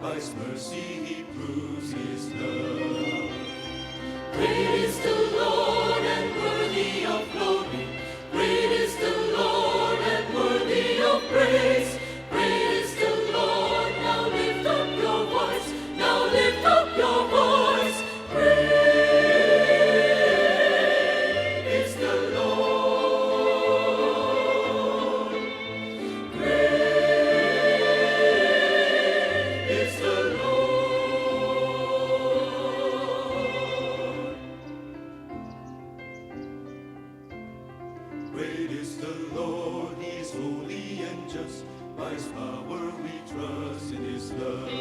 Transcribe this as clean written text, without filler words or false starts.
by His mercy He proves His love. Great is the Lord and worthy of glory. Great is the Lord and worthy of praise. Great is the Lord. Now lift up your voice. Now lift up your voice. Great is the Lord. Great is the Lord. Great is the Lord, He is holy and just. By His power we trust in His love.